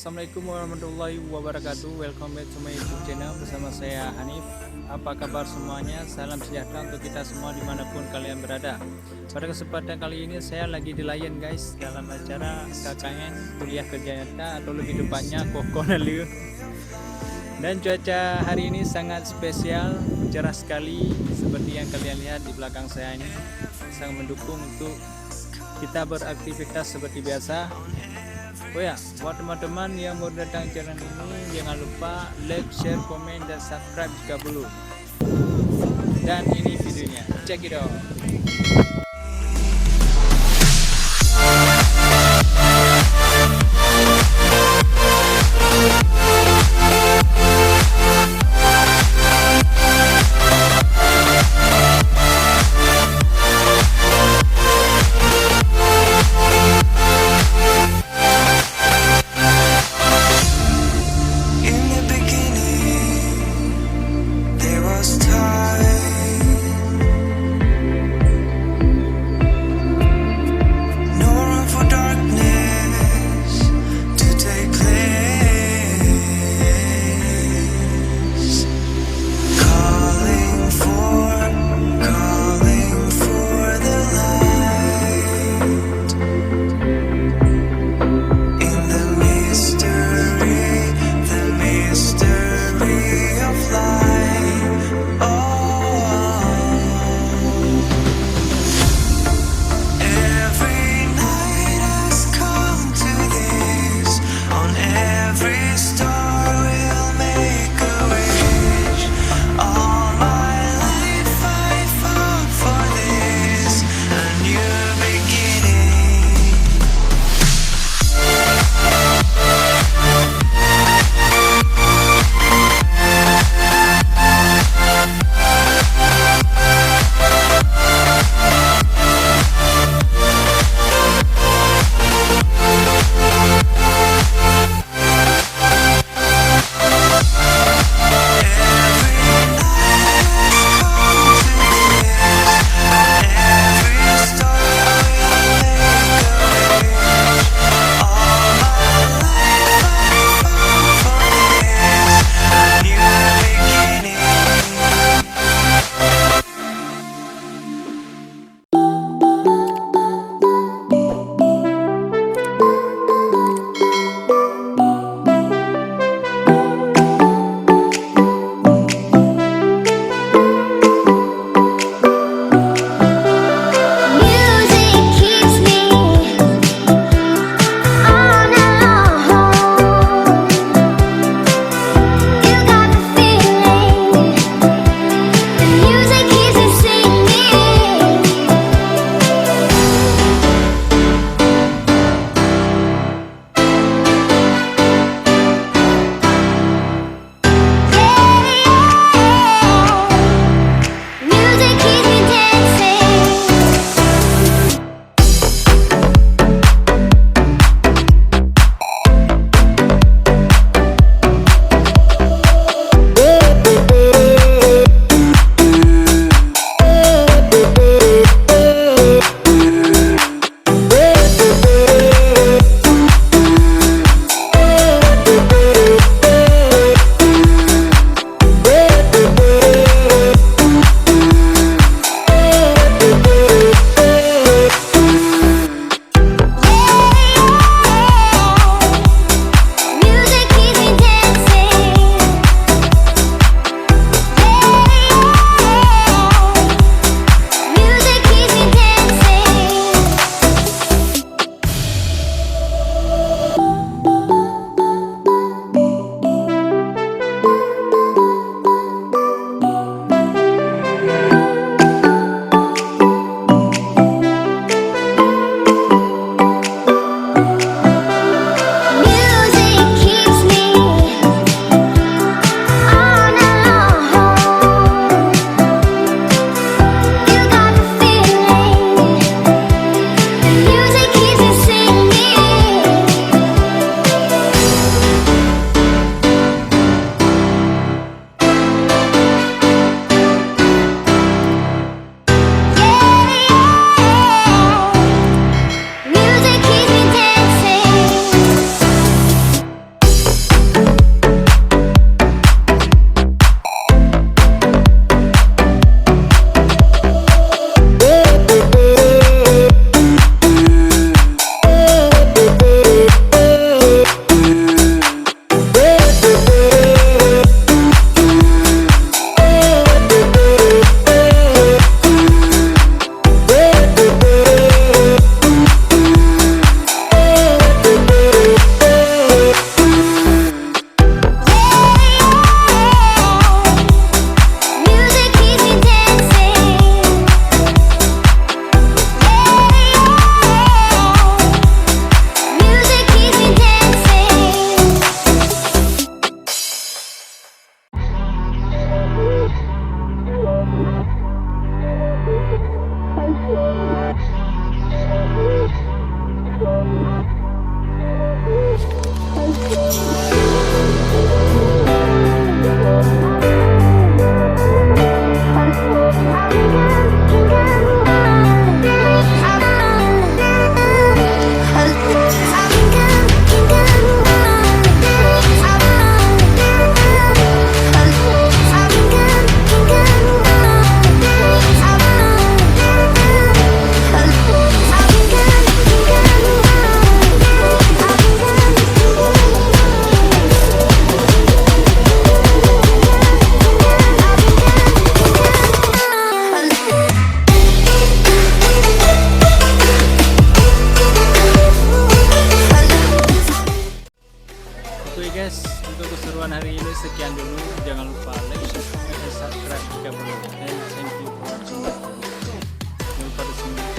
Assalamualaikum warahmatullahi wabarakatuh. Welcome back to my YouTube channel bersama saya Hanif. Apa kabar semuanya? Salam sejahtera untuk kita semua dimanapun kalian berada. Pada kesempatan kali ini saya lagi di Lion guys, dalam acara KKN kuliah kerja nyata atau lebih tepatnya Kokonalu. Dan cuaca hari ini sangat spesial, cerah sekali seperti yang kalian lihat di belakang saya ini, sangat mendukung untuk kita beraktivitas seperti biasa. Oh ya, buat teman-teman yang baru datang channel ini, jangan lupa like, share, komen, dan subscribe jika belum. Dan ini videonya, check it out. sekian dulu, jangan lupa like, subscribe, dan subscribe jika perlu. And thank you for watching. Jangan lupa di sini.